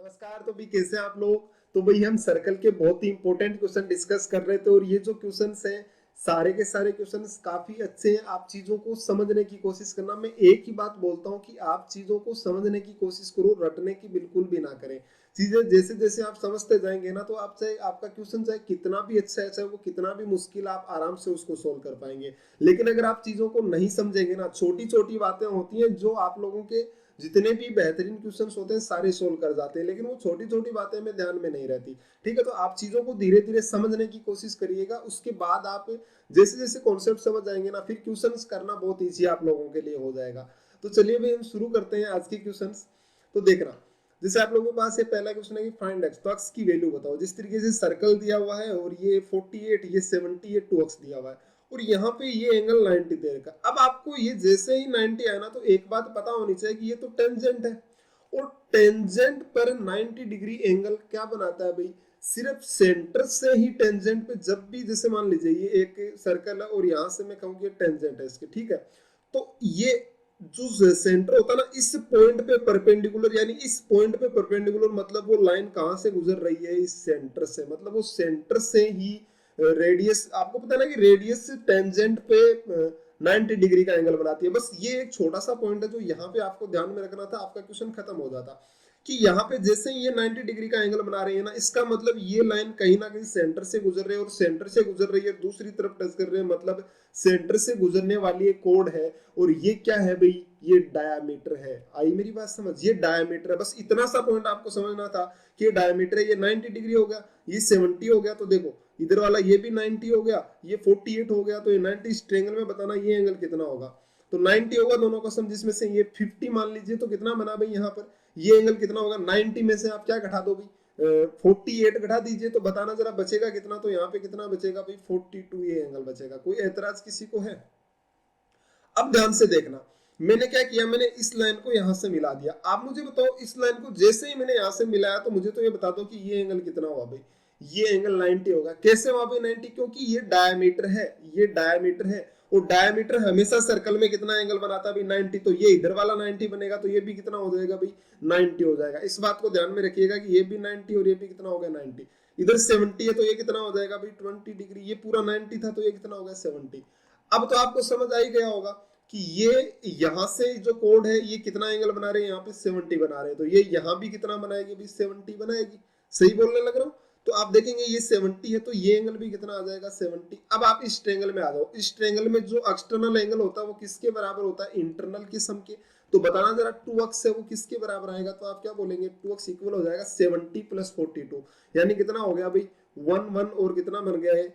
नमस्कार। तो भी कैसे हैं आप लोग। तो भाई हम सर्कल के बहुत ही इंपॉर्टेंट क्वेश्चन डिस्कस कर रहे थे और ये जो क्वेश्चंस हैं सारे के सारे क्वेश्चंस काफी अच्छे हैं। आप चीजों को समझने की कोशिश करना। मैं एक ही बात बोलता हूँ कि आप चीजों को समझने की कोशिश करो, रटने की बिल्कुल भी ना करें। चीजें जैसे जैसे आप समझते जाएंगे ना तो आप चाहे आपका क्वेश्चन चाहे कितना भी अच्छा है, चाहे वो कितना भी मुश्किल, आप आराम से उसको सोल्व कर पाएंगे। लेकिन अगर आप चीजों को नहीं समझेंगे ना, छोटी छोटी बातें होती हैं जो आप लोगों के जितने भी बेहतरीन क्वेश्चंस होते हैं सारे सोल्व कर जाते हैं, लेकिन वो छोटी छोटी बातें में ध्यान में नहीं रहती। ठीक है, तो आप चीजों को धीरे धीरे समझने की कोशिश करिएगा। उसके बाद आप जैसे जैसे कॉन्सेप्ट समझ जाएंगे ना, फिर क्वेश्चंस करना बहुत ईजी आप लोगों के लिए हो जाएगा। तो चलिए भाई हम शुरू करते हैं आज के क्वेश्चंस। तो देखना, जैसे आप लोगों के पास ये पहला क्वेश्चन है कि फाइंड एक्स, तो एक्स की वैल्यू बताओ। जिस तरीके से सर्कल दिया हुआ है और ये 48, ये 70, ये 2x दिया हुआ है और यहाँ पे ये एंगल 90 दे रखा। अब आपको ये जैसे ही 90 आया ना तो एक बात पता होनी चाहिए कि ये तो टेंजेंट है और टेंजेंट पर 90 डिग्री एंगल क्या बनाता है भाई, सिर्फ सेंटर से ही टेंजेंट पे। जब भी जैसे मान लीजिए ये एक सर्कल है और यहां से मैं कहूँ कि टेंजेंट है इसके, ठीक है, तो ये जो सेंटर होता है ना, इस पॉइंट पे परपेंडिकुलर, यानी इस पॉइंट पे परपेंडिकुलर मतलब वो लाइन कहां से गुजर रही है, इस सेंटर से। मतलब वो सेंटर से ही रेडियस, आपको पता है ना कि रेडियस टेंजेंट पे 90 डिग्री का एंगल बनाती है। बस ये एक छोटा सा पॉइंट है जो यहाँ पे आपको ध्यान में रखना था, आपका क्वेश्चन खत्म हो जाता कि यहाँ पे जैसे ही ये 90 डिग्री का एंगल बना रही है ना, इसका मतलब ये लाइन कहीं ना कहीं सेंटर से गुजर रही है और सेंटर से गुजर रही है, दूसरी तरफ टच कर रहे हैं, मतलब सेंटर से गुजरने वाली एक कोड है। और ये क्या है भाई, ये डायमीटर है। आई मेरी बात समझ, ये डायमीटर है। बस इतना सा पॉइंट आपको समझना था कि ये डायमीटर है। ये 90 डिग्री हो गया, ये 70 हो गया, तो देखो इधर वाला ये भी 90 हो गया, ये 48 हो गया, तो ये 90। इस ट्रायंगल में बताना ये एंगल कितना होगा। तो 90 होगा दोनों का सम, जिसमें से ये 50 मान लीजिए, तो कितना बना भाई यहाँ पर, ये एंगल कितना होगा। 90 में से आप क्या घटा दो भाई, 48 घटा दीजिए, तो बताना जरा बचेगा कितना। तो यहाँ पे कितना बचेगा भाई, 42 ये एंगल बचेगा। कोई एतराज किसी को है। अब ध्यान से देखना, मैंने क्या किया, मैंने इस लाइन को यहां से मिला दिया। आप मुझे बताओ, इस लाइन को जैसे ही मैंने यहां से मिलाया तो मुझे तो ये बता दो कि ये एंगल कितना हुआ भाई। ये एंगल 90 होगा। कैसे हुआ भाई 90, क्योंकि ये डायमीटर है, ये डायमीटर है और डायमीटर हमेशा सर्कल में कितना एंगल बनाता है भाई, 90। तो ये इधर वाला 90 बनेगा, तो ये भी कितना हो जाएगा भाई, 90 हो जाएगा। इस बात को ध्यान में रखिएगा कि ये भी 90 और ये भी कितना हो गया 90। इधर 70 है तो ये कितना हो जाएगा भाई 20 डिग्री। ये पूरा 90 था तो ये कितना हो गया 70। अब तो आपको समझ आ ही गया होगा कि ये यहां से जो कोड है ये कितना एंगल बना रहे हैं, यहाँ पे 70 बना रहे हैं, तो ये यहाँ भी कितना बनाएगी भाई 70 बनाएगी। सही बोलने लग रहा हूँ। तो आप देखेंगे ये 70 है तो ये एंगल भी कितना आ जाएगा 70। अब आप इस ट्रायंगल में आ जाओ। इस ट्रायंगल में जो एक्सटर्नल एंगल होता है वो किसके बराबर होता है, इंटरनल के सम के। तो बताना जरा 2x है वो किसके बराबर आएगा। तो आप क्या बोलेंगे, 2x इक्वल हो जाएगा 70 प्लस 42, यानी कितना हो गया भाई 1 और कितना बन गया है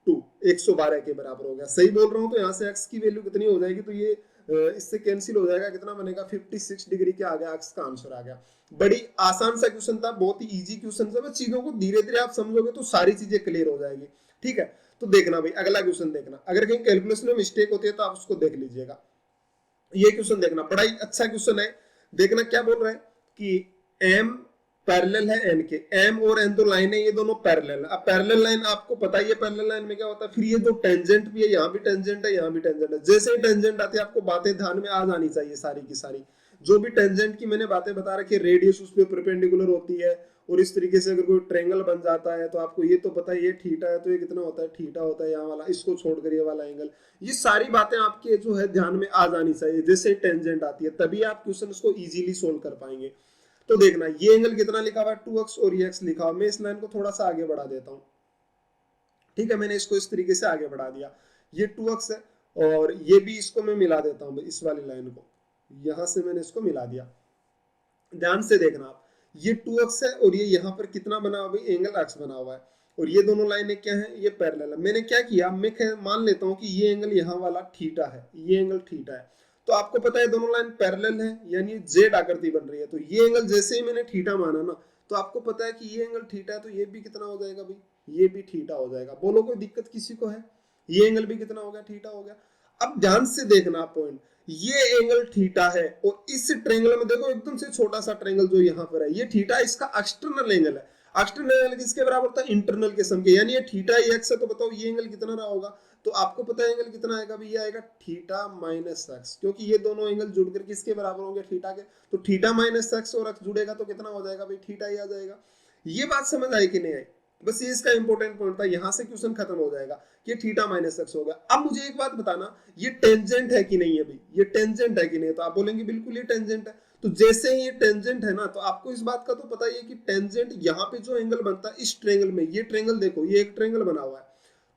2, 112 के बराबर हो गया। सही बोल रहा हूं। तो यहाँ से x की वैल्यू कितनी हो जाएगी, तो ये इससे कैंसिल हो जाएगा, कितना बनेगा 56 डिग्री के आ गया, x का आंसर आ गया। बड़ी आसान सा क्वेश्चन था, बहुत ही इजी क्वेश्चन था। बस चीजों को धीरे धीरे आप समझोगे तो सारी चीजें क्लियर हो जाएगी। ठीक है, तो देखना भाई अगला क्वेश्चन देखना। अगर कहीं कैलकुलेशन में मिस्टेक होती है तो आप उसको देख लीजिएगा। ये क्वेश्चन देखना, बड़ा ही अच्छा क्वेश्चन है। देखना क्या बोल रहा है कि m पैरेलल है n के, m और n दो लाइन है, ये दोनों पैरेलल है। अब पैरेलल लाइन आपको पता ही है, पैरेलल लाइन में क्या होता है, फिर ये दो टेंजेंट भी है, यहाँ भी टेंजेंट है, यहाँ भी टेंजेंट है। जैसे ही टेंजेंट आती है आपको बातें ध्यान में आ जानी चाहिए सारी की सारी। जो भी टेंजेंट की मैंने बातें बता रखी है, रेडियस उस पर परपेंडिकुलर होती है। और इस तरीके से अगर कोई ट्रायंगल बन जाता है तो आपको ये तो पता है, ये थीटा है तो ये कितना होता है, थीटा होता है यहाँ वाला, इसको छोड़कर ये वाला एंगल। ये सारी बातें आपके जो है ध्यान में आ जानी चाहिए जैसे टेंजेंट आती है, तभी आप क्वेश्चन को इजीली सोल्व कर पाएंगे। तो देखना ये एंगल कितना लिखा हुआ है 2x और ये x लिखा हुआ। मैं इस लाइन को थोड़ा सा आगे बढ़ा देता हूं। ठीक है, मैंने इसको इस तरीके से आगे बढ़ा दिया। ये 2x है और ये भी इसको मैं मिला देता हूं इस वाली लाइन को, यहां से मैंने इसको मिला दिया। ध्यान से देखना आप, ये 2x है और ये यहाँ पर कितना बना हुआ है, एंगल x बना हुआ है। और ये दोनों लाइनें क्या है, ये पैरेलल है। मैंने क्या किया, मैं मान लेता हूं कि ये एंगल यहाँ वाला थीटा है, ये एंगल थीटा है। तो आपको पता है दोनों लाइन पैरेलल है, यानी जेड आकृति बन रही है। तो ये एंगल जैसे ही मैंने थीटा माना ना, तो आपको पता है कि ये एंगल थीटा है, तो ये भी कितना हो जाएगा भाई, ये भी थीटा हो जाएगा। बोलो कोई दिक्कत किसी को है। ये एंगल भी कितना हो गया, थीटा हो गया। अब ध्यान से देखना पॉइंट, ये एंगल थीटा है और इस ट्रायंगल में देखो एकदम से छोटा सा ट्रायंगल जो यहाँ पर है, ये थीटा इसका एक्सटर्नल एंगल है। एक्सटर्नल एंगल किसके बराबर होता है, इंटरनल के सम के, यानी ये थीटा ये एक्स है, तो बताओ ये एंगल कितना रहा होगा, तो आपको पता है एंगल कितना आएगा, ये आएगा थीटा माइनस एक्स, क्योंकि ये दोनों एंगल जुड़कर किसके बराबर होंगे, थीटा के, तो थीटा माइनस एक्स और एक्स जुड़ेगा तो कितना हो जाएगा भाई, थीटा ही आ जाएगा। ये बात समझ आई कि नहीं आई, बस ये इसका इंपॉर्टेंट पॉइंट था, यहां से क्वेश्चन खत्म हो जाएगा कि थीटा माइनस एक्स हो गया। अब मुझे एक बात बताना, ये टेंजेंट है कि नहीं है भाई, ये टेंजेंट है कि नहीं, तो आप बोलेंगे बिल्कुल ये टेंजेंट है, तो जैसे ही ये टेंजेंट है ना, तो आपको इस बात का तो पता ही है कि टेंजेंट यहाँ पे जो एंगल बनता है इस ट्रेंगल में, ये ट्रेंगल देखो, ये एक ट्रेंगल बना हुआ है,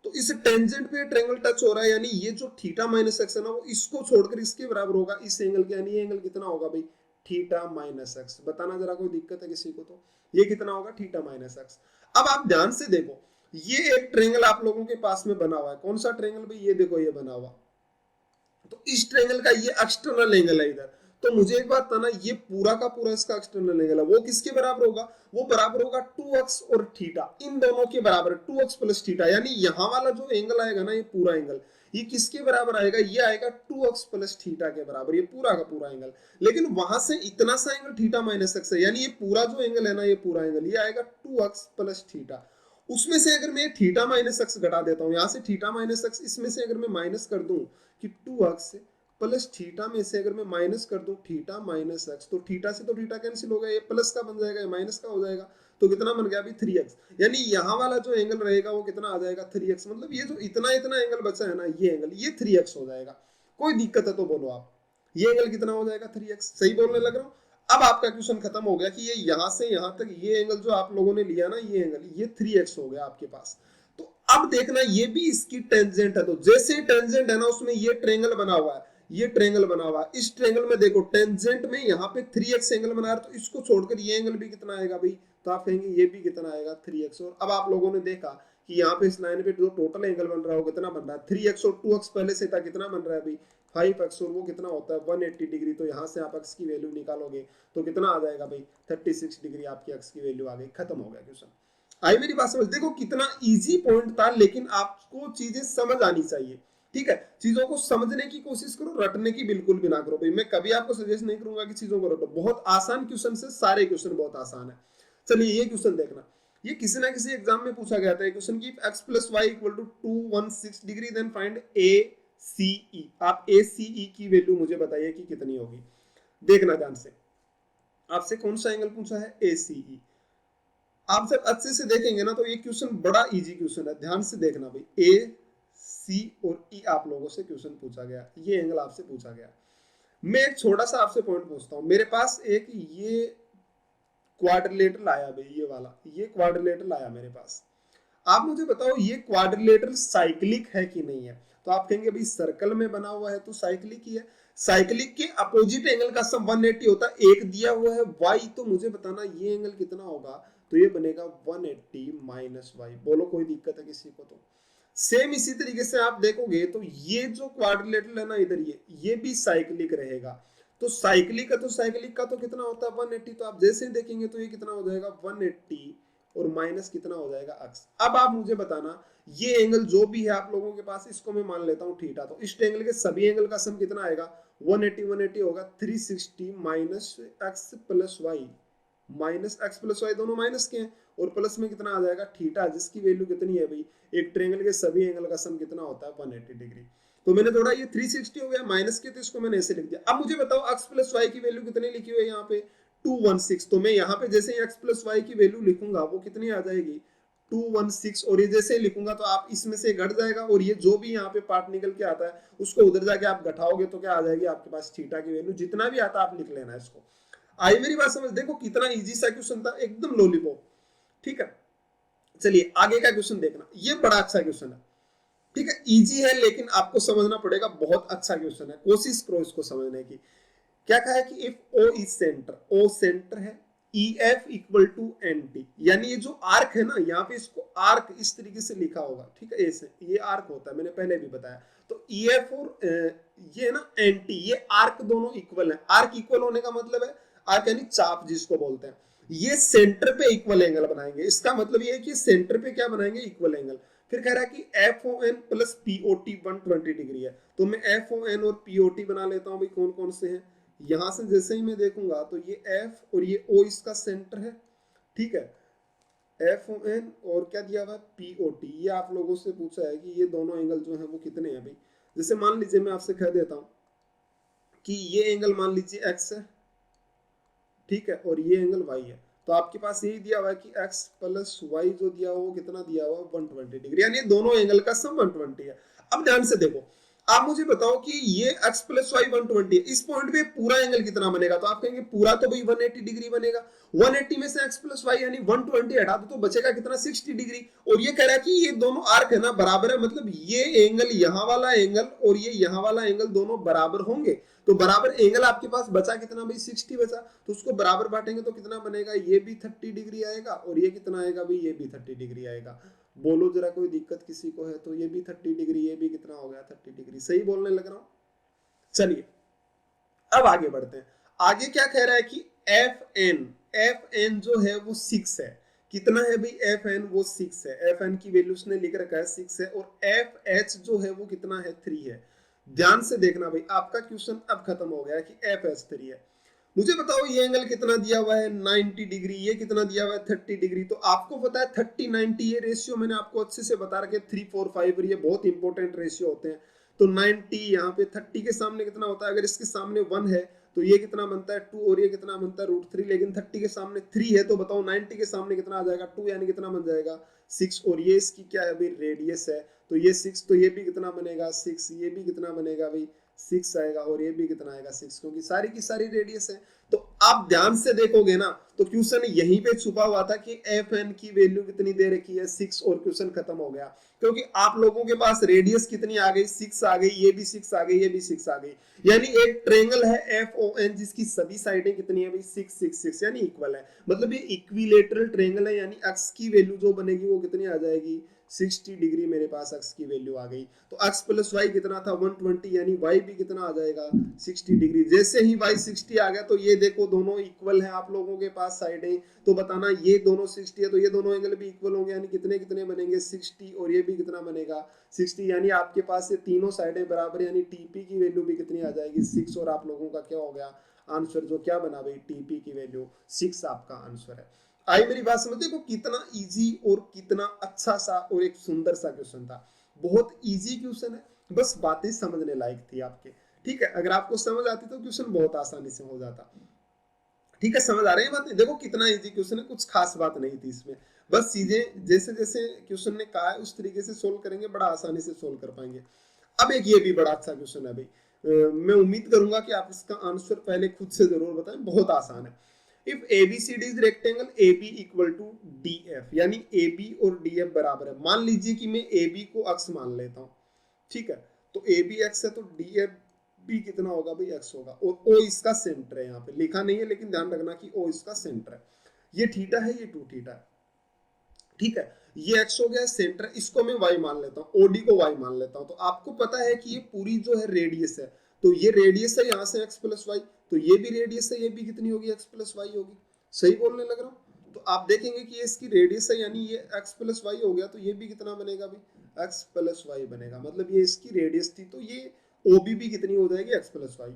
तो इस टेंजेंट पे ट्रेंगल टच हो रहा है, यानी ये जो थीटा माइनस एक्स है ना, वो इसको छोड़कर इसके बराबर होगा, इस एंगल के, यानी ये एंगल कितना होगा भाई, थीटा माइनस एक्स। बताना जरा, कोई दिक्कत है किसी को, तो ये कितना होगा, थीटा माइनस एक्स। अब आप ध्यान से देखो, ये एक ट्रेंगल आप लोगों के पास में बना हुआ है, कौन सा ट्रेंगल भाई, ये देखो ये बना हुआ, तो इस ट्रायंगल का ये एक्सटर्नल एंगल है इधर, तो मुझे एक बात बताना, ये पूरा का पूरा इसका एक्सटर्नल एंगल है, वो किसके बराबर होगा, वो बराबर होगा 2x और थीटा, इन दोनों के बराबर 2x प्लस थीटा, यानी यहाँ वाला जो एंगल आएगा ना, ये पूरा एंगल ये किसके बराबर आएगा, ये आएगा 2x प्लस थीटा के बराबर, ये पूरा का पूरा एंगल। लेकिन वहां से इतना सा एंगल थीटा माइनस एक्स है, यानी ये पूरा जो एंगल है ना, ये पूरा एंगल ये आएगा 2x प्लस थीटा। उसमें से अगर मैं थीटा माइनस एक्स घटा देता हूँ, यहाँ से थीटा माइनस एक्स, इसमें से अगर मैं माइनस कर दूं कि 2x प्लस थीटा में से अगर मैं माइनस कर दूं थीटा माइनस एक्स, तो थीटा से तो थीटा कैंसिल हो गया, ये प्लस का बन जाएगा, ये माइनस का हो जाएगा, तो कितना बन गया अभी 3x, यानी यहाँ वाला जो एंगल रहेगा वो कितना आ जाएगा 3x, मतलब ये जो इतना इतना एंगल बचा है ना, ये एंगल ये 3x हो जाएगा। कोई दिक्कत है तो बोलो आप, ये एंगल कितना हो जाएगा 3x, सही बोलने लग रहा हूँ। अब आपका क्वेश्चन खत्म हो गया कि ये यहाँ से यहाँ तक ये एंगल जो आप लोगों ने लिया ना, ये एंगल ये 3x हो गया आपके पास। तो अब देखना, ये भी इसकी टेंजेंट है, तो जैसे टेंजेंट है ना, उसमें ये ट्रेंगल बना हुआ है, ये ट्रेंगल बना हुआ है, इस ट्रेंगल में देखो टेंजेंट में यहाँ पे 3x एंगल बना है, तो इसको छोड़कर ये एंगल भी कितना आएगा भाई, तो आप कहेंगे ये भी कितना आएगा 3x। और अब आप लोगों ने देखा कि यहाँ पे इस लाइन पे जो टोटल एंगल बन रहा है वो कितना बन रहा है 3x, और 2x पहले से था, कितना बन रहा है भाई 5x, और वो कितना होता है 180 डिग्री, तो यहाँ से आप x की वैल्यू निकालोगे तो कितना आ जाएगा भाई 36 डिग्री, आपकी x की वैल्यू आ गई, खत्म हो गया क्वेश्चन। आई मेरी बात समझ, देखो कितना इजी पॉइंट था, लेकिन आपको चीजें समझ आनी चाहिए, ठीक है, चीजों को समझने की कोशिश करो, रटने की बिल्कुल भी ना करो भाई, मैं कभी आपको सजेस्ट नहीं करूंगा कि चीजों को रटो, बहुत आसान क्वेश्चन से, सारे क्वेश्चन बहुत आसान है। चलिए ये क्वेश्चन देखना, ये किसी ना किसी एग्जाम में पूछा गया था क्वेश्चन की, x plus y equal to 216 degree, then find A C E, आप ए सी ई की वैल्यू मुझे बताइए कि कितनी होगी। देखना ध्यान से, आपसे कौन सा एंगल पूछा है, ए सी ई। आप जब अच्छे से देखेंगे ना, तो ये क्वेश्चन बड़ा इजी क्वेश्चन है, ध्यान से देखना भाई, ए सी और ई आप लोगों से क्वेश्चन पूछा गया, ये एंगल आपसे पूछा गया। मैं एक छोटा सा आपसे पॉइंट पूछता हूं, मेरे पास एक ये क्वाड्रिलेटरल आया भाई, ये वाला ये क्वाड्रिलेटरल आया मेरे पास, आप मुझे बताओ ये क्वाड्रिलेटरल साइक्लिक है कि नहीं है, तो आप कहेंगे भाई सर्कल में बना हुआ है तो साइक्लिक ही है, साइक्लिक के अपोजिट एंगल का सम 180 होता है, एक दिया हुआ है y, तो मुझे बताना ये एंगल कितना होगा, तो ये बनेगा 180 माइनस वाई, बोलो कोई दिक्कत है किसी को, तो सेम इसी तरीके से आप देखोगे तो ये जो क्वाड्रिलेटरल है ना इधर, ये भी साइक्लिक रहेगा, तो साइक्लिक का तो कितना होता है 180, तो आप जैसे ही देखेंगे तो ये कितना हो जाएगा 180 और माइनस कितना हो जाएगा x। अब आप मुझे बताना, ये एंगल जो भी है आप लोगों के पास, इसको मैं मान लेता हूँ थीटा, तो इस एंगल के सभी एंगल का सम कितना आएगा 180 होगा 360 minus x plus y, minus x plus y दोनों माइनस के हैं, और प्लस में कितना आ जाएगा थीटा, जिसकी वैल्यू कितनी है भाई, एक ट्रायंगल के सभी एंगल का सम कितना होता है 180 डिग्री। तो मैंने थोड़ा ये 360 हो गया माइनस के, तो इसको मैंने ऐसे लिख दिया। अब मुझे बताओ x प्लस वाई की वैल्यू कितनी लिखी हुई है यहाँ पे 216, तो मैं यहाँ पे जैसे x प्लस वाई की वैल्यू लिखूंगा वो कितनी आ जाएगी 216, और ये जैसे लिखूंगा तो आप इसमें से घट जाएगा, और ये जो भी यहाँ पे पार्ट निकल के आता है उसको उधर जाके आप घटाओगे तो क्या आ जाएगी आपके पास थीटा की वैल्यू, जितना भी आता आप लिख लेना इसको। आई मेरी बात समझ, देखो कितना इजी सा क्वेश्चन था, एकदम लॉलीपॉप, ठीक है। चलिए आगे का क्वेश्चन देखना, ये बड़ा अच्छा क्वेश्चन है, ठीक है, इजी है लेकिन आपको समझना पड़ेगा, बहुत अच्छा क्वेश्चन है, कोशिश करो इसको समझने की। क्या कहा है कि if O is centre, O centre है, E F equal to N T, यानी ये जो आर्क है ना, यहाँ पे इसको आर्क इस तरीके से लिखा होगा, ठीक है, ऐसे ये आर्क होता है, मैंने पहले भी बताया, तो ई एफ और ये ना एन टी, ये आर्क दोनों इक्वल है, आर्क इक्वल होने का मतलब है, आर्क यानी चाप जिसको बोलते हैं, ये सेंटर पे इक्वल एंगल बनाएंगे, इसका मतलब ये है कि सेंटर पे क्या बनाएंगे इक्वल एंगल। फिर कह रहा है कि F O N plus POT 120 degree है, तो मैं एफ ओ एन और पीओटी बना लेता हूँ भाई, कौन कौन से हैं, यहां से जैसे ही मैं देखूंगा तो ये F और ये O इसका सेंटर है, ठीक है, एफ ओ एन और क्या दिया हुआ है पी ओ टी। ये आप लोगों से पूछा है कि ये दोनों एंगल जो है वो कितने हैं भाई। जैसे मान लीजिए मैं आपसे कह देता हूं कि ये एंगल मान लीजिए एक्स है, ठीक है, और ये एंगल वाई है, तो आपके पास यही दिया हुआ है कि x प्लस वाई जो दिया हुआ वो कितना दिया हुआ 120 डिग्री, यानी दोनों एंगल का सम 120 है। अब ध्यान से देखो, आप मुझे बताओ कि ये x प्लस वाई 120 है, इस पॉइंट पे पूरा एंगल कितना बनेगा, तो आप कहेंगे पूरा तो भाई 180 डिग्री बनेगा। 180 में से x प्लस वाई यानी 120 हटा दो तो बचेगा कितना 60 डिग्री। और ये कह रहा है कि ये दोनों आर्क है ना बराबर है, मतलब ये एंगल यहाँ वाला एंगल और ये यहाँ वाला एंगल दोनों बराबर होंगे। तो बराबर एंगल आपके पास बचा कितना भाई 60 बचा, तो उसको बराबर बांटेंगे तो कितना बनेगा, ये भी 30 डिग्री आएगा और ये कितना आएगा भाई, ये भी 30 डिग्री आएगा। बोलो जरा कोई दिक्कत किसी को है, तो ये भी 30 डिग्री, ये भी कितना हो गया 30 डिग्री, सही बोलने लग रहा हूं। चलिए अब आगे बढ़ते हैं। आगे क्या कह रहा है कि एफ एन जो है वो 6 है। कितना है भाई एफ एन, वो 6 है। एफ एन की वैल्यू उसने लिख रखा है 6 है, और एफ एच जो है वो कितना है 3 है। ध्यान से देखना भाई, आपका क्वेश्चन अब खत्म हो गया कि एफ एच 3 है। मुझे बताओ ये एंगल कितना दिया हुआ है 90 डिग्री, ये कितना दिया हुआ है 30 डिग्री। तो आपको पता है 30 90 ये रेशियो मैंने आपको अच्छे से बता रखे 3 4 5, और ये बहुत इंपॉर्टेंट रेशियो होते हैं। तो 90 यहाँ पे 30 के सामने कितना होता है, अगर इसके सामने 1 है तो ये कितना बनता है 2, और ये कितना बनता है √3, लेकिन 30 के सामने 3 है, तो बताओ 90 के सामने कितना आ जाएगा 2, यानी कितना बन जाएगा 6। और ये इसकी क्या है भाई रेडियस है, तो ये 6, तो ये भी कितना बनेगा 6, ये भी कितना बनेगा भाई 6 आएगा, और ये भी कितना आएगा 6, क्योंकि सारी की सारी रेडियस है। तो आप ध्यान से देखोगे ना तो क्वेश्चन यहीं पे छुपा हुआ था कि एफ एन की वैल्यू कितनी दे रखी है 6, और क्वेश्चन खत्म हो गया। क्योंकि आप लोगों के पास रेडियस कितनी आ गई 6 आ गई, ये भी 6 आ गई, ये भी 6 आ गई, यानी एक ट्रायंगल है एफ ओ एन जिसकी सभी साइडें कितनी है भाई 6 6 6, यानी इक्वल है। मतलब ये इक्विलेटरल ट्रायंगल है, यानी एक्स की वैल्यू जो बनेगी वो कितनी आ जाएगी 60 डिग्री। मेरे पास x की वैल्यू आ गई, तो x प्लस वाई कितना था 120, यानी y भी कितना आ जाएगा 60 डिग्री। जैसे ही y 60 आ गया तो ये देखो दोनों इक्वल है आप लोगों के पास साइडें, तो बताना ये दोनों 60 है तो ये दोनों एंगल भी इक्वल होंगे, यानी कितने कितने बनेंगे 60, और ये भी कितना बनेगा 60, यानी आपके पास ये तीनों साइडें बराबर, यानी टीपी की वैल्यू भी कितनी आ जाएगी 6। और आप लोगों का क्या हो गया आंसर, जो क्या बना भाई टीपी की वैल्यू 6 आपका आंसर है। आई मेरी बात समझ, देखो कितना इजी और कितना अच्छा सा और एक सुंदर सा क्वेश्चन था। बहुत इजी क्वेश्चन है, बस बातें समझने लायक थी आपके, ठीक है। अगर आपको समझ आती तो क्वेश्चन बहुत आसानी से हो जाता, ठीक है। समझ आ रही है बात, देखो कितना इजी क्वेश्चन है, कुछ खास बात नहीं थी इसमें, बस चीजें जैसे जैसे क्वेश्चन ने कहा है उस तरीके से सोल्व करेंगे, बड़ा आसानी से सोल्व कर पाएंगे। अब एक ये भी बड़ा अच्छा क्वेश्चन है भाई, मैं उम्मीद करूंगा कि आप इसका आंसर पहले खुद से जरूर बताएं, बहुत आसान है। If ABCD is rectangle AB equal to DF, यानी AB और DF बराबर है। मान लीजिए कि मैं AB को अक्ष मान लेता हूं, ठीक है, तो AB अक्ष है तो DF भी कितना होगा भाई x होगा, और O इसका सेंटर है, यहाँ पे लिखा नहीं है लेकिन ध्यान रखना कि O इसका सेंटर है। ये थीटा है, ये 2 थीटा है, ठीक है। ये x हो गया सेंटर, इसको मैं y मान लेता हूँ, OD को y मान लेता हूँ। तो आपको पता है कि ये पूरी जो है रेडियस है, तो ये रेडियस है यहाँ से x प्लस वाई, तो ये भी रेडियस है, ये भी कितनी होगी x प्लस वाई होगी। सही बोलने लग रहा हूँ। तो आप देखेंगे कि ये इसकी रेडियस है, यानी ये x प्लस वाई हो गया, तो ये भी कितना बनेगा भाई x प्लस वाई बनेगा, मतलब ये इसकी रेडियस थी, तो ये OB भी कितनी हो जाएगी x प्लस वाई।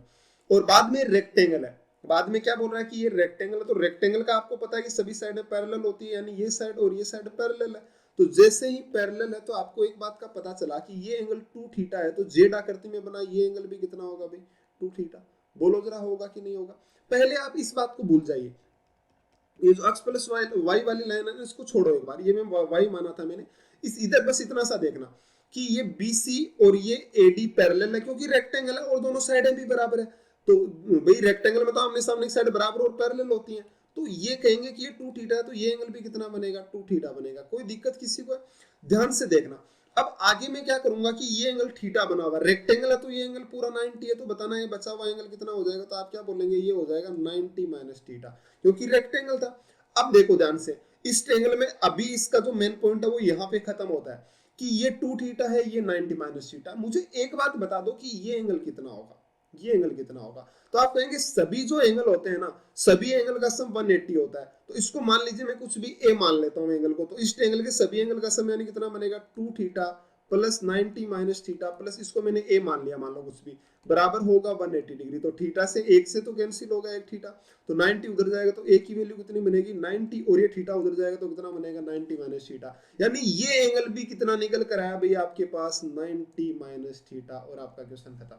और बाद में रेक्टेंगल है, बाद में क्या बोल रहा है कि ये रेक्टेंगल है, तो रेक्टेंगल का आपको पता है कि सभी साइडें पैरेलल होती है, यानी ये साइड और ये साइड पैरेलल है। तो जैसे ही पैरेलल है तो आपको एक बात का पता चला कि ये एंगल 2 थीटा है, तो जेड आकृति में बना ये एंगल भी कितना होगा भाई 2 थीटा। बोलो जरा होगा कि नहीं होगा। पहले आप इस बात को भूल जाइए, ये जो x प्लस वाई वाली लाइन है ना इसको छोड़ो एक बार, ये मैं y माना था मैंने, इस इधर बस इतना सा देखना कि ये BC और ये AD पैरेलल है, क्योंकि रेक्टेंगल है और दोनों साइडें भी बराबर है। तो भाई रेक्टेंगल में तो आमने सामने की साइड बराबर और पैरेलल होती हैं, तो ये कहेंगे कि ये 2 थीटा है, तो ये एंगल भी कितना बनेगा 2 थीटा बनेगा। कोई दिक्कत किसी को? ध्यान से देखना। अब आगे मैं क्या करूंगा कि ये एंगल थीटा बना हुआ रेक्टेंगल है, तो ये एंगल पूरा 90 है, तो बताना ये बचा हुआ एंगल कितना हो जाएगा, तो आप क्या बोलेंगे ये हो जाएगा 90 माइनस थीटा, क्योंकि रेक्टेंगल था। अब देखो ध्यान से, इस ट्रायंगल में अभी इसका जो मेन पॉइंट है वो यहाँ पे खत्म होता है कि ये 2 थीटा है, ये 90 माइनस थीटा। मुझे एक बात बता दो कि ये एंगल कितना होगा, ये एंगल कितना होगा। तो आप कहेंगे सभी जो एंगल होते हैं ना, सभी एंगल का सम 180 होता है, तो इसको मान लीजिए मैं कुछ भी a मान लेता हूँ एंगल को, तो इस एंगल के सभी एंगल का सम यानी कितना बनेगा 2 theta plus 90 minus theta plus इसको मैंने ए मान लिया, मान लो कुछ भी, बराबर होगा 180 डिग्री। तो थीटा से एक से तो कैंसिल होगा एक थीटा, तो 90 उधर जाएगा तो ए की वैल्यू कितनी बनेगी 90, और ये थीटा उधर जाएगा तो कितना बनेगा 90 माइनस थीटा। यानी ये एंगल भी कितना निकल कर आया भाई आपके पास 90 माइनस थीटा, और आपका क्वेश्चन खत्म।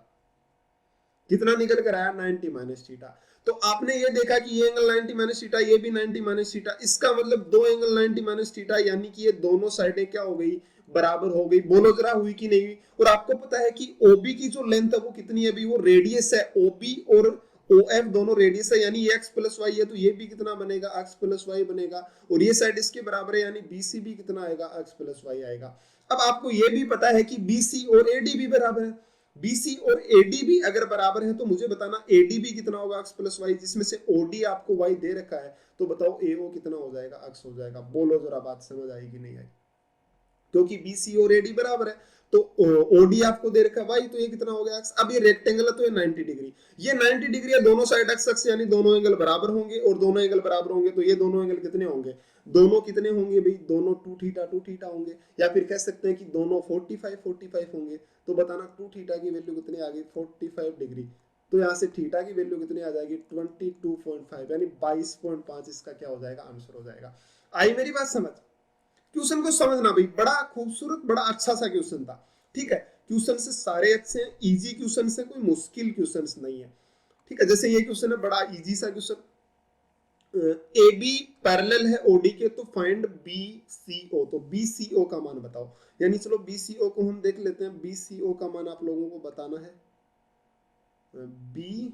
कितना निकल कर आया 90 माइनस थीटा। तो आपने ये देखा कि ये एंगल 90 माइनस थीटा, ये भी 90 माइनस थीटा, इसका मतलब दो एंगल 90 माइनस थीटा, यानी कि ये दोनों साइडें क्या हो गई बराबर हो गई। बोलो जरा हुई कि नहीं हुई। और आपको पता है कि ओबी की जो लेंथ है वो कितनी है, अभी वो रेडियस है, ओबी और OF दोनों रेडियस है, यानी x प्लस वाई है, तो ये भी कितना बनेगा x प्लस वाई बनेगा, और ये साइड इसके बराबर है, यानी BC भी कितना आएगा x प्लस वाई आएगा। अब आपको ये भी पता है कि BC और AD भी बराबर है, BC और AD भी अगर बराबर है तो मुझे बताना AD भी कितना होगा x प्लस वाई, जिसमें से OD आपको y दे रखा है, तो बताओ AO कितना हो जाएगा x हो जाएगा। बोलो जरा बात समझ आई कि नहीं आई, क्योंकि BC और AD बराबर है, तो OD आपको दे रखा है y, तो ये कितना हो गया x। अब ये रेक्टेंगल है तो ये 90 डिग्री, ये 90 डिग्री है, दोनों साइड x अक्ष यानी दोनों एंगल बराबर होंगे, और दोनों एंगल बराबर होंगे तो ये दोनों एंगल कितने होंगे, दोनों कितने होंगे भाई, दोनों 2 थीटा होंगे, या फिर कह सकते हैं कि दोनों 45 होंगे। तो बताना 2 थीटा की वैल्यू कितनी आ गई 45 डिग्री, तो यहाँ से थीटा की वैल्यू कितनी आ जाएगी 22.5, यानी 22.5 इसका क्या हो जाएगा आंसर हो जाएगा। आई मेरी बात समझ। क्वेश्चन को समझना भाई, बड़ा खूबसूरत बड़ा अच्छा सा क्वेश्चन था, ठीक है। क्वेश्चन से सारे अच्छे हैं, इजी क्वेश्चन से, कोई मुश्किल क्वेश्चन नहीं है, ठीक है। जैसे ये क्वेश्चन है बड़ा इजी सा क्वेश्चन, ए बी पैरेलल है ओडी के, तो फाइंड बी सी ओ, तो बी सी ओ का मान बताओ। यानी चलो बी सी ओ को हम देख लेते हैं, बी सी ओ का मान आप लोगों को बताना है, बी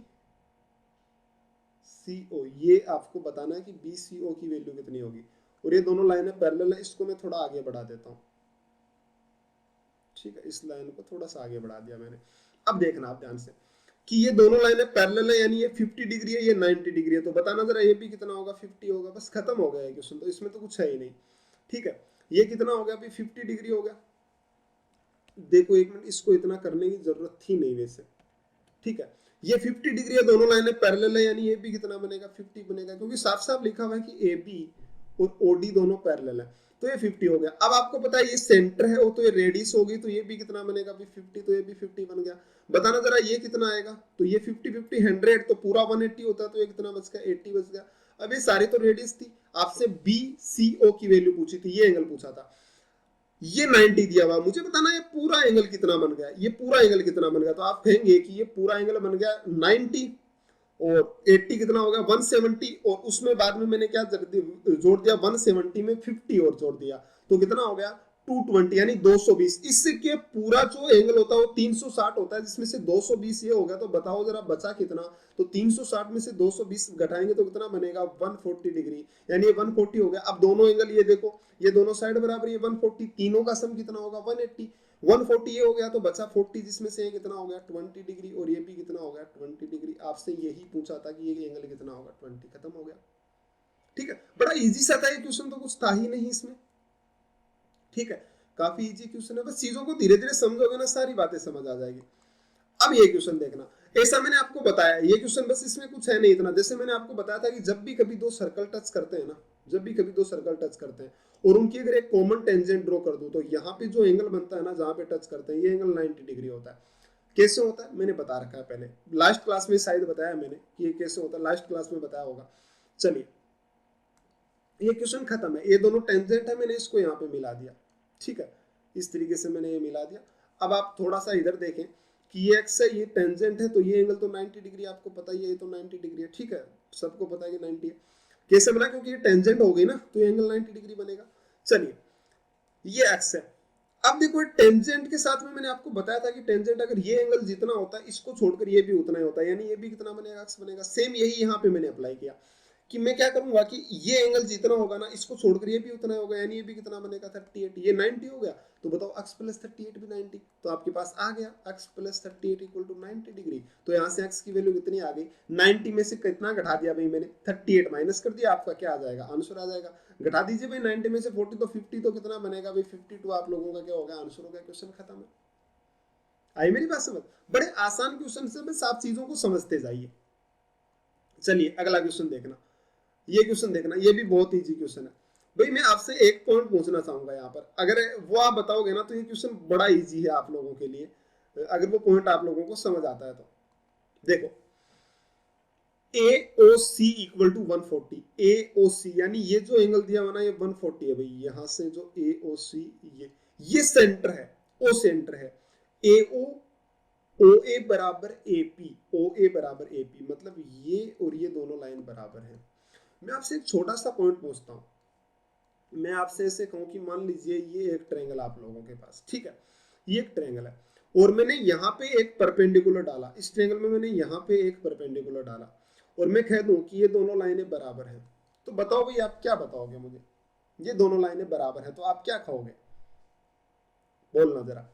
सी ओ, ये आपको बताना है कि बी सी ओ की वैल्यू कितनी होगी, और ये दोनों लाइनें पैरेलल है, इसको मैं थोड़ा आगे बढ़ा देता हूँ, ठीक है, इस लाइन को थोड़ा सा आगे बढ़ा दिया मैंने। अब देखना आप ध्यान से कि ये दोनों लाइनें पैरेलल है, यानी ये 50 डिग्री है, ये 90 डिग्री है, तो बताना जरा ये भी कितना होगा 50 होगा, बस खत्म हो गया क्वेश्चन, तो इसमें तो कुछ है ही नहीं, ठीक है। ये कितना हो गया अभी 50 डिग्री हो गया। देखो एक मिनट, इसको इतना करने की जरूरत थी नहीं वैसे, ठीक है। ये 50 डिग्री है, दोनों लाइनें पैरेलल है, यानी ये भी कितना बनेगा 50 बनेगा, क्योंकि साफ साफ लिखा हुआ है कि ए बी और ओडी दोनों पैरेलल है, तो ये 50 हो गया। अब आपको पता है ये सेंटर है, वो तो ये रेडियस होगी, तो ये भी कितना बनेगा अभी 50, तो ये भी 50 बन गया। बताना जरा ये कितना आएगा, तो ये 50 50 100, तो पूरा 180 होता, तो ये कितना बच गया 80 बच गया। अब ये सारी तो रेडियस थी, आपसे बी सी ओ की वैल्यू पूछी थी, ये एंगल पूछा था, ये 90 दिया हुआ, मुझे बताना ये पूरा एंगल कितना बन गया, ये पूरा एंगल कितना बन गया। तो आप कहेंगे कि ये पूरा एंगल बन गया 90, और 80 कितना हो गया 170, और उसमें बाद में मैंने क्या जोड़ दिया 170 में 50 और जोड़ दिया, तो कितना हो गया 220, यानी 220। इसके पूरा जो एंगल होता है वो 360 होता है, जिसमें से 220 ये हो गया, तो बताओ जरा बचा कितना। तो 360 में से 220 घटाएंगे तो कितना बनेगा 140 डिग्री, यानी ये 140 हो गया। अब दोनों एंगल ये देखो, ये दोनों साइड बराबर, ये 140, तीनों का सम कितना होगा 180, 140 ये हो गया, तो बचा 40, जिसमें से ये कितना हो गया 20 डिग्री, और ये भी कितना हो गया 20 डिग्री। आपसे यही पूछा था कि ये एंगल कितना होगा 20, खत्म हो गया, ठीक है। बड़ा इजी सा था ये क्वेश्चन, तो कुछ था ही नहीं इसमें, ठीक है। काफी इजी क्वेश्चन है, बस चीजों को धीरे धीरे समझोगे ना सारी बातें समझ आ जाएगी। अब ये क्वेश्चन देखना, ऐसा मैंने आपको बताया ये क्वेश्चन, बस इसमें कुछ है नहीं इतना। जैसे मैंने आपको बताया था कि जब भी कभी दो सर्कल टच करते हैं ना, जब भी कभी दो सर्कल टच करते हैं और उनकी अगर एक कॉमन टेंजेंट ड्रॉ कर दूं, तो यहाँ पे जो एंगल बनता है ना जहां पे टच करते हैं, ये एंगल 90 डिग्री होता है। कैसे होता है मैंने बता रखा है पहले, लास्ट क्लास में शायद बताया मैंने कि ये कैसे होता है, लास्ट क्लास में बताया होगा। चलिए ये क्वेश्चन खत्म है, ये दोनों टेंजेंट है, मैंने इसको यहाँ पे मिला दिया, ठीक है, इस तरीके से मैंने ये मिला दिया। अब आप थोड़ा सा इधर देखें कि ये एक्स है, ये टेंजेंट है, तो ये एंगल तो 90 डिग्री आपको पता ही है, ये तो 90 डिग्री है, ठीक है, सबको पता है कि 90 है। कैसे बना, क्योंकि ये टेंजेंट हो गई ना, तो ये एंगल 90 डिग्री बनेगा। चलिए ये एक्स है। अब देखो टेंजेंट के साथ में मैंने आपको बताया था कि टेंजेंट अगर ये एंगल जितना होता है, इसको छोड़कर ये भी उतना ही होता है, यानी ये भी कितना बनेगा एक्स बनेगा। सेम यही यहाँ पे मैंने अप्लाई किया कि मैं क्या करूंगा कि ये एंगल जितना होगा ना, इसको छोड़कर ये भी उतना होगा, यानी ये भी कितना बनेगा 38, ये 90 हो गया, तो बताओ x प्लस 38 भी 90, तो आपके पास आ गया x plus 38 equal to 90 degree. तो यहाँ से x की वैल्यू कितनी आ गई, 90 में से कितना घटा दिया भाई मैंने 38 माइनस कर दिया, आपका क्या आ जाएगा आंसर आ जाएगा। घटा दीजिए भाई 90 में से 40, तो 50, तो कितना बनेगा भाई 52, आप लोगों का क्या होगा आंसर हो गया, क्वेश्चन खत्म है। आई मेरी बात समझ, बड़े आसान क्वेश्चन से बस आप चीजों को समझते जाइए। चलिए अगला क्वेश्चन देखना, ये क्वेश्चन देखना, ये भी बहुत इजी क्वेश्चन है। भाई मैं आपसे एक पॉइंट पूछना चाहूंगा यहाँ पर, अगर वो आप बताओगे ना तो ये क्वेश्चन बड़ा इजी है आप लोगों के लिए, अगर वो पॉइंट आप लोगों को समझ आता है तो। देखो ए ओ सी इक्वल टू 140, ए ओ सी यानी ये जो एंगल दिया हुआ ना ये 140 है भाई, यहां से जो ए ओ सी, ये सेंटर है, ओ सेंटर है, ए ओ, ओ ए बराबर ए पी, ओ ए बराबर ए पी, मतलब ये और ये दोनों लाइन बराबर है। मैं आपसे एक छोटा सा पॉइंट पूछता हूँ, मैं आपसे ऐसे कहूं कि मान लीजिए ये एक ट्रायंगल आप लोगों के पास, ठीक है, ये एक ट्रायंगल है और मैंने यहाँ पे एक परपेंडिकुलर डाला, इस ट्रायंगल में मैंने यहाँ पे एक परपेंडिकुलर डाला और मैं कह दूं कि ये दोनों लाइनें बराबर हैं, तो बताओ भाई आप क्या बताओगे मुझे, ये दोनों लाइनें बराबर है तो आप क्या कहोगे, बोलना जरा।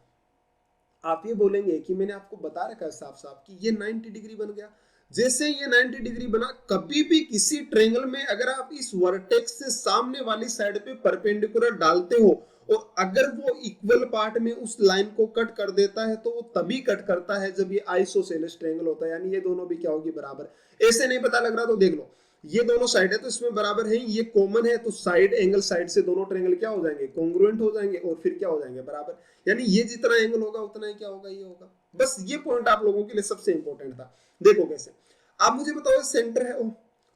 आप ये बोलेंगे कि मैंने आपको बता रखा है साफ साफ कि ये 90 डिग्री बन गया। जैसे ये 90 डिग्री बना, कभी भी किसी ट्रायंगल में अगर आप इस वर्टेक्स से सामने वाली साइड पे परपेंडिकुलर डालते हो और अगर वो इक्वल पार्ट में उस लाइन को कट कर देता है तो वो तभी कट करता है जब ये आइसोसेलेस ट्रायंगल होता है, यानी ये दोनों भी क्या होगी, बराबर। ऐसे नहीं पता लग रहा तो देख लो, ये दोनों साइड है तो इसमें बराबर है, ये कॉमन है तो साइड एंगल साइड से दोनों ट्रायंगल क्या हो जाएंगे, कॉन्ग्रुएंट हो जाएंगे और फिर क्या हो जाएंगे, बराबर। यानी ये जितना एंगल होगा उतना ही क्या होगा, ये होगा। बस ये पॉइंट आप लोगों के लिए सबसे इंपॉर्टेंट था। देखो कैसे, आप मुझे बताओ सेंटर है ओ,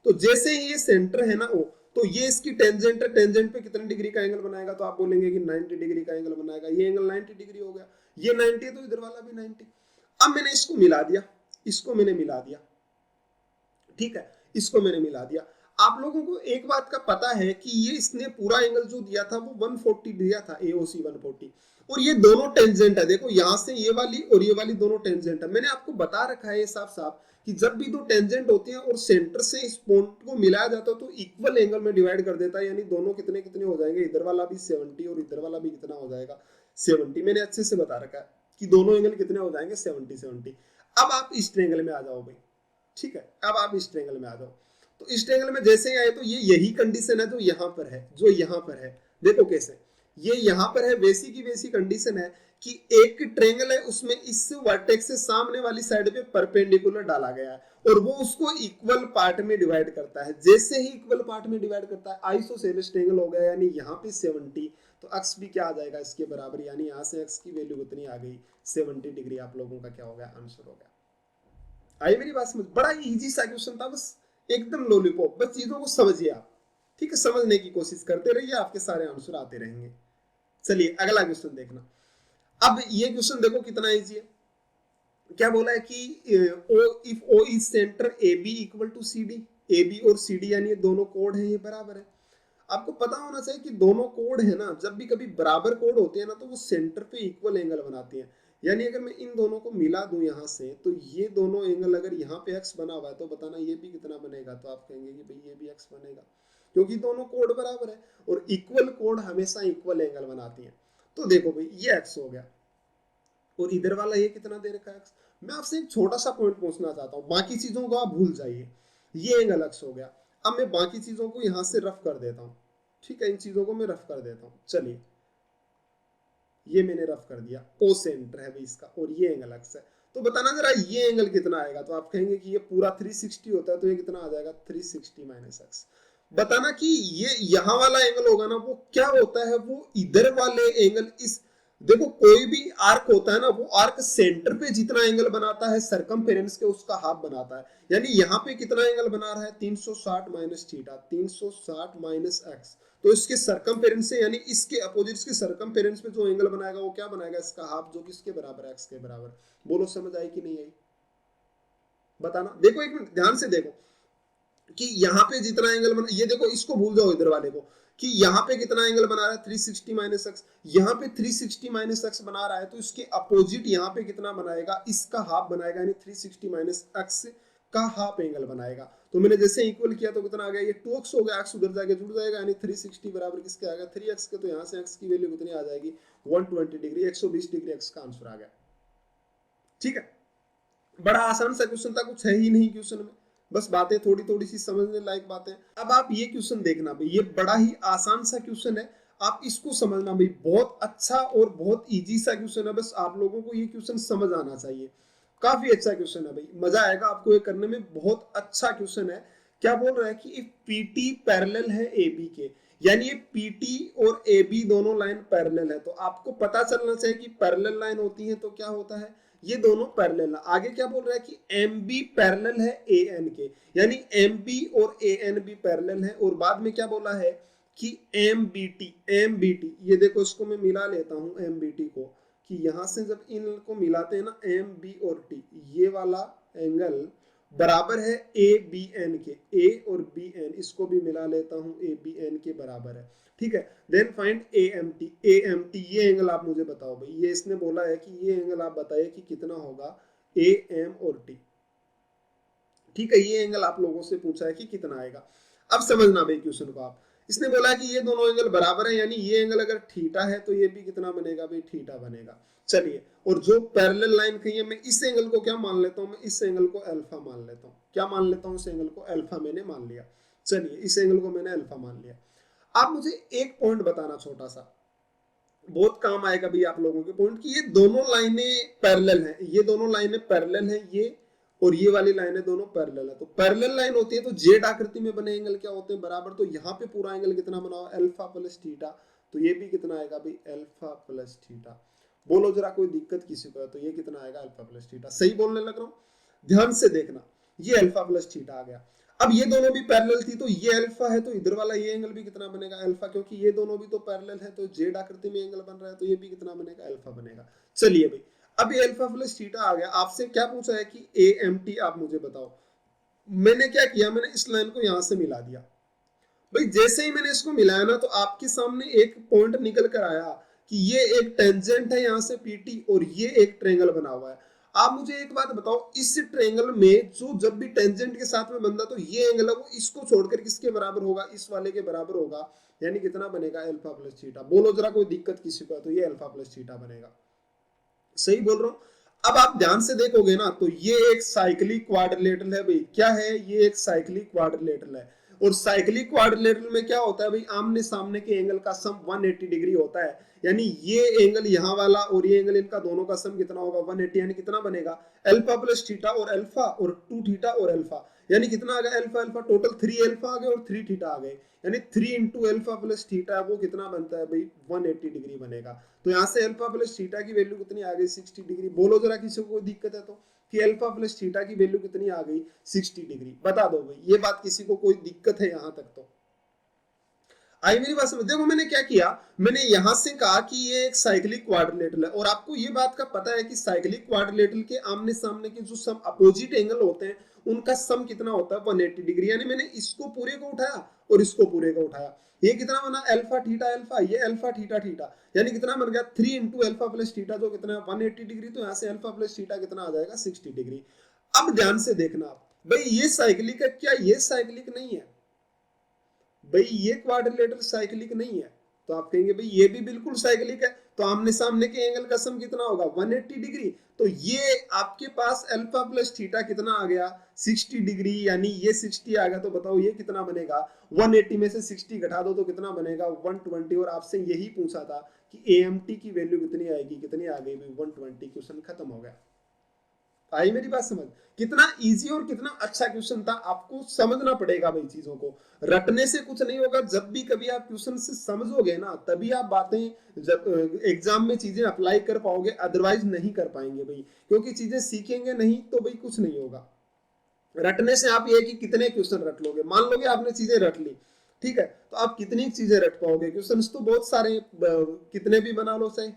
तो जैसे ही ये सेंटर है ना ओ, तो ये इसकी टेंजेंट है, टेंजेंट पे कितने डिग्री का एंगल बनाएगा, तो आप बोलेंगे कि 90 डिग्री का एंगल बनाएगा, ये एंगल 90 डिग्री हो गया, ये 90 है तो इधर वाला भी 90। अब मैंने इसको मिला दिया, इसको मैंने मिला दिया, ठीक है, इसको मैंने मिला दिया। आप लोगों को एक बात का पता है कि ये इसने पूरा एंगल जो दिया था वो 140 दिया था, एओसी 140, और ये दोनों टेंजेंट है, देखो यहां से ये वाली और ये वाली दोनों टेंजेंट है। मैंने आपको बता रखा है ये साफ साफ कि जब भी दो टेंजेंट होते हैं और सेंटर से इस पॉइंट को मिलाया जाता है तो इक्वल एंगल में डिवाइड कर देता है, यानी दोनों कितने कितने हो जाएंगे, इधर वाला भी 70 और इधर वाला भी कितना हो जाएगा, 70। मैंने अच्छे से बता रखा है कि दोनों एंगल कितने हो जाएंगे, 70। अब आप इस ट्रायंगल में आ जाओ भाई, ठीक है, अब आप इस ट्रायंगल में आ जाओ, तो इस ट्रायंगल में जैसे ही आए तो ये यही कंडीशन है जो यहाँ पर है, जो यहाँ पर है, देखो कैसे ये यहाँ पर है, वैसी की वैसी कंडीशन है कि एक ट्रायंगल है उसमें इस वर्टेक्स से सामने वाली साइड पे परपेंडिकुलर डाला गया है और वो उसको इक्वल पार्ट में डिवाइड करता है। जैसे ही इक्वल पार्ट में डिवाइड करता है आइसोसेलेस ट्रायंगल हो गया, यानी यहाँ पे 70, तो अक्स भी क्या आ जाएगा इसके बराबर, यानी यहाँ से अक्स की वैल्यू कितनी आ गई, 70 डिग्री। आप लोगों का क्या हो गया, आंसर हो गया। आई मेरी बात समझ, बड़ा इजी सा क्वेश्चन था, बस एकदम लॉलीपॉप, बस चीजों को समझिए आप, ठीक है, समझने की कोशिश करते रहिए, आपके सारे आंसर आते रहेंगे। चलिए अगला क्वेश्चन देखना। अब ये क्वेश्चन देखो कितना इजी है, क्या बोला है कि O if O is centre A B equal to C D, A B और सी डी यानी ये दोनों कोड है, ये बराबर है। आपको पता होना चाहिए कि दोनों कोड है ना, जब भी कभी बराबर कोड होते हैं ना तो वो सेंटर पे इक्वल एंगल बनाते हैं। यानी अगर मैं इन दोनों को मिला दूं यहाँ से, तो ये दोनों एंगल अगर यहाँ पे एक्स बना हुआ है तो बताना ये भी कितना बनेगा, तो आप कहेंगे कि भाई ये भी एक्स बनेगा, क्योंकि दोनों कोड बराबर है और इक्वल कोड हमेशा इक्वल एंगल बनाती है। तो देखो भाई ये एक्स हो गया और इधर वाला ये कितना दे रखा है, एक्स। मैं आपसे एक छोटा सा पॉइंट पूछना चाहता हूँ, बाकी चीजों को आप भूल जाइए, ये एंगल एक्स हो गया। अब मैं बाकी चीजों को यहाँ से रफ कर देता हूँ, ठीक है, इन चीजों को मैं रफ कर देता हूँ। चलिए ये मैंने रफ कर दिया, ओ सेंटर है भाई इसका और ये एंगल एक्स है, तो बताना जरा ये एंगल कितना आएगा, तो आप कहेंगे कि ये पूरा 360 होता है, तो ये कितना आ जाएगा, 360 माइनस एक्स। बताना कि ये यहाँ वाला एंगल होगा ना वो क्या होता है, वो इधर वाले एंगल इस, देखो कोई भी आर्क होता है ना, वो आर्क सेंटर पे जितना एंगल बनाता है सरकमफेरेंस के उसका हाफ बनाता है। यानी यहाँ पे कितना एंगल बना रहा है, 360 माइनस थीटा, 360 माइनस एक्स, तो इसके सरकमफेरेंस से यानी इसके अपोजिट के सरकमफेरेंस पे जो एंगल बनाएगा वो क्या बनाएगा, इसका हाफ, जो किसके बराबर है, एक्स के बराबर। बोलो समझ आई कि नहीं आई, बताना। देखो एक मिनट ध्यान से देखो कि यहाँ पे जितना एंगल बना, ये देखो इसको भूल जाओ इधर वाले को, कि यहाँ पे कितना एंगल बना रहा है 360 माइनस एक्स, यहाँ पे 360 माइनस एक्स बना रहा है तो इसके अपोजिट यहाँ पे कितना बनाएगा, इसका हाफ बनाएगा, यानी 360 माइनस एक्स का हाफ एंगल बनाएगा। तो मैंने जैसे इक्वल किया तो कितना आ गया, ये 2x हो गया, एक्स उधर जाके जुड़ जाएगा, यानी 360 बराबर किसके आ गया, 3x के, तो यहाँ से एक्स की वैल्यू कितनी आ जाएगी, 120 डिग्री, 120 डिग्री एक्स का आंसर आ गया। ठीक है, बड़ा आसान सा क्वेश्चन था, कुछ है ही नहीं क्वेश्चन में, बस बातें थोड़ी थोड़ी सी समझने लायक बातें। अब आप ये क्वेश्चन देखना भाई, ये बड़ा ही आसान सा क्वेश्चन है, आप इसको समझना भाई, बहुत अच्छा और बहुत इजी सा क्वेश्चन है, बस आप लोगों को ये क्वेश्चन समझ आना चाहिए। काफी अच्छा क्वेश्चन है भाई, मजा आएगा आपको ये करने में, बहुत अच्छा क्वेश्चन है। क्या बोल रहा है कि इफ पीटी पैरेलल है AB के, यानी ये पीटी और ए बी दोनों लाइन पैरेलल है। तो आपको पता चलना चाहिए कि पैरेलल लाइन होती है तो क्या होता है, ये दोनों पैरेलल है। आगे क्या बोल रहा है कि एम बी पैरेलल है ए एन के, यानी एम बी और ए एन बी पैरेलल है। और बाद में क्या बोला है कि एम बी टी, ये देखो इसको मैं मिला लेता हूं एम बी टी को, कि यहां से जब इनको मिलाते हैं ना एम बी और टी, ये वाला एंगल बराबर है ए बी एन के, ए और बी एन इसको भी मिला लेता हूं, ए बी एन के बराबर है, ठीक है। Then find A M T, ये एंगल आप मुझे बताओ भाई, ये इसने बोला है कि ये एंगल आप बताइए कि कितना होगा ए एम और टी, ठीक है। ये एंगल आप लोगों से पूछा है कि कितना आएगा। अब समझना भाई क्वेश्चन को आप, इसने बोला है कि ये दोनों एंगल बराबर है, यानी ये एंगल अगर थीटा है तो ये भी कितना बनेगा भाई, थीटा बनेगा। चलिए, और जो पैरेलल लाइन कही है, मैं इस एंगल को क्या मान लेता हूं, मैं इस एंगल को अल्फा मान लेता हूं। क्या मान लेता हूं, इस एंगल को अल्फा मैंने मान लिया। चलिए, इस एंगल को मैंने अल्फा मान लिया। आप मुझे एक पॉइंट बताना छोटा सा, बहुत काम आएगा भी आप लोगों के पॉइंट, कि ये दोनों लाइनें पैरेलल हैं, ये दोनों लाइनें पैरेलल हैं, ये और ये वाली लाइनें दोनों पैरेलल है। तो पैरेलल लाइन होती है तो जेड आकृति में बने एंगल क्या होते हैं, बराबर। तो यहाँ पे पूरा एंगल कितना बना हुआ, अल्फा प्लस थीटा, तो ये भी कितना आएगा भाई, अल्फा प्लस थीटा। बोलो जरा कोई दिक्कत किसी को है तो ये कितना आएगा, अल्फा प्लस थीटा। सही बोलने लग रहा हूँ, ध्यान से देखना, ये अल्फा प्लस थीटा आ गया। अब ये दोनों भी पैरेलल थी तो ये अल्फा है, तो इधर वाला ये एंगल भी कितना बनेगा, अल्फा, क्योंकि ये दोनों भी तो पैरेलल है, तो जेड आकृति में एंगल बन रहा है तो ये भी कितना बनेगा, अल्फा बनेगा। चलिए भाई, अब ये अल्फा प्लस थीटा आ गया। आपसे क्या पूछा है कि ए एम टी आप मुझे बताओ। मैंने क्या किया, मैंने इस लाइन को यहां से मिला दिया भाई। जैसे ही मैंने इसको मिलाया ना, तो आपके सामने एक पॉइंट निकल कर आया कि ये एक टेंजेंट है यहाँ से पीटी, और ये एक ट्रायंगल बना हुआ है। आप मुझे एक बात बताओ, इस ट्रायंगल में जो जब भी टेंजेंट के साथ में बनता तो ये एंगल है वो इसको छोड़कर किसके बराबर होगा, इस वाले के बराबर होगा, यानी कितना बनेगा, अल्फा प्लस थीटा। बोलो जरा कोई दिक्कत किसी को है तो ये अल्फा प्लस थीटा बनेगा। सही बोल रहा हूं। अब आप ध्यान से देखोगे ना, तो ये एक साइक्लिक क्वाड्रिलेटरल है भाई। क्या है, ये एक साइक्लिक क्वाड्रिलेटरल है। और साइक्लिक क्वाड्रिलेटरल में क्या होता है भाई, आमने सामने के एंगल का सम 180 डिग्री होता है। यानी ये एंगल यहाँ वाला और ये एंगल, इनका दोनों का सम कितना होगा, 180, यानी कितना बनेगा, अल्फा प्लस थीटा और अल्फा और 2 थीटा और अल्फा, यानी कितना आ गया, अल्फा अल्फा टोटल 3 अल्फा आ गए और 3 थीटा आ गए, यानी 3 इंटू अल्फा प्लस थीटा, वो कितना बनता है भाई, 180 डिग्री बनेगा। तो यहाँ से अल्फा प्लस थीटा की वैल्यू कितनी आ गई, 60 डिग्री। बोलो जरा किसी को कोई दिक्कत है तो, कि अल्फा प्लस थीटा की वैल्यू कितनी आ गई, 60 डिग्री। बता दो भाई, ये बात किसी को कोई दिक्कत है यहां तक तो आई मेरी बात समझ। देखो मैंने क्या किया, मैंने यहां से कहा कि ये एक साइक्लिक क्वाड्रिलेटरल है, और आपको ये बात का पता है कि साइक्लिक क्वाड्रिलेटरल के आमने सामने के जो सम अपोजिट एंगल होते हैं उनका सम कितना होता है, 180 डिग्री। यानी मैंने इसको पूरे को उठाया और इसको पूरे को उठाया, ये कितना बना, अल्फा थीटा अल्फा, ये अल्फा थीटा थीटा, यानी कितना बन गया, 3 इंटू अल्फा प्लस थीटा, जो कितना है 180 डिग्री। तो यहाँ से अल्फा प्लस थीटा कितना आ जाएगा, 60 डिग्री। अब ध्यान से देखना आप भाई, ये साइक्लिक है क्या, ये साइक्लिक नहीं है भाई, ये क्वाड्रिलेटरल साइक्लिक नहीं है। तो आप कहेंगे भाई ये भी बिल्कुल साइक्लिक है, तो आमने सामने के एंगल का सम कितना होगा, 180 डिग्री। तो ये आपके पास अल्फा प्लस थीटा कितना आ गया, 60 डिग्री, यानी ये 60 आ गया। तो बताओ ये कितना बनेगा, 180 में से 60 घटा दो तो कितना बनेगा, 120। और आपसे यही पूछा था कि एएमटी की वैल्यू कितनी आएगी, कितनी आ गई भाई, 120। क्वेश्चन खत्म हो गया। आई मेरी बात समझ, कितना इजी और कितना अच्छा क्वेश्चन था। आपको समझना पड़ेगा भाई चीजों को, रटने से कुछ नहीं होगा। जब भी कभी आप क्वेश्चन से समझोगे ना, तभी आप बातें जब एग्जाम में चीजें अप्लाई कर पाओगे, अदरवाइज नहीं कर पाएंगे भाई, क्योंकि चीजें सीखेंगे नहीं तो भाई कुछ नहीं होगा। रटने से आप ये कि कितने क्वेश्चन रट लोगे, मान लोगे आपने चीजें रट ली, ठीक है, तो आप कितनी चीजें रट पाओगे, क्वेश्चन तो बहुत सारे कितने भी बना लो सही,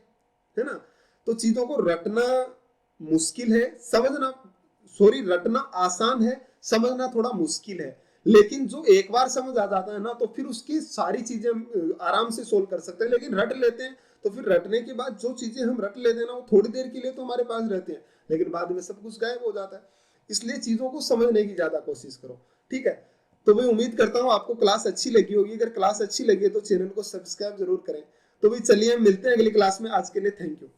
है ना। तो चीजों को रटना मुश्किल है, समझना, सॉरी, रटना आसान है, समझना थोड़ा मुश्किल है। लेकिन जो एक बार समझ आ जाता है ना, तो फिर उसकी सारी चीजें आराम से सोल्व कर सकते हैं। लेकिन रट लेते हैं तो फिर रटने के बाद जो चीजें हम रट लेते हैं ना, वो थोड़ी देर के लिए तो हमारे पास रहते हैं, लेकिन बाद में सब कुछ गायब हो जाता है। इसलिए चीजों को समझने की ज्यादा कोशिश करो, ठीक है। तो मैं उम्मीद करता हूँ आपको क्लास अच्छी लगी होगी। अगर क्लास अच्छी लगी है तो चैनल को सब्सक्राइब जरूर करें। तो भाई चलिए, हम मिलते हैं अगली क्लास में। आज के लिए थैंक यू।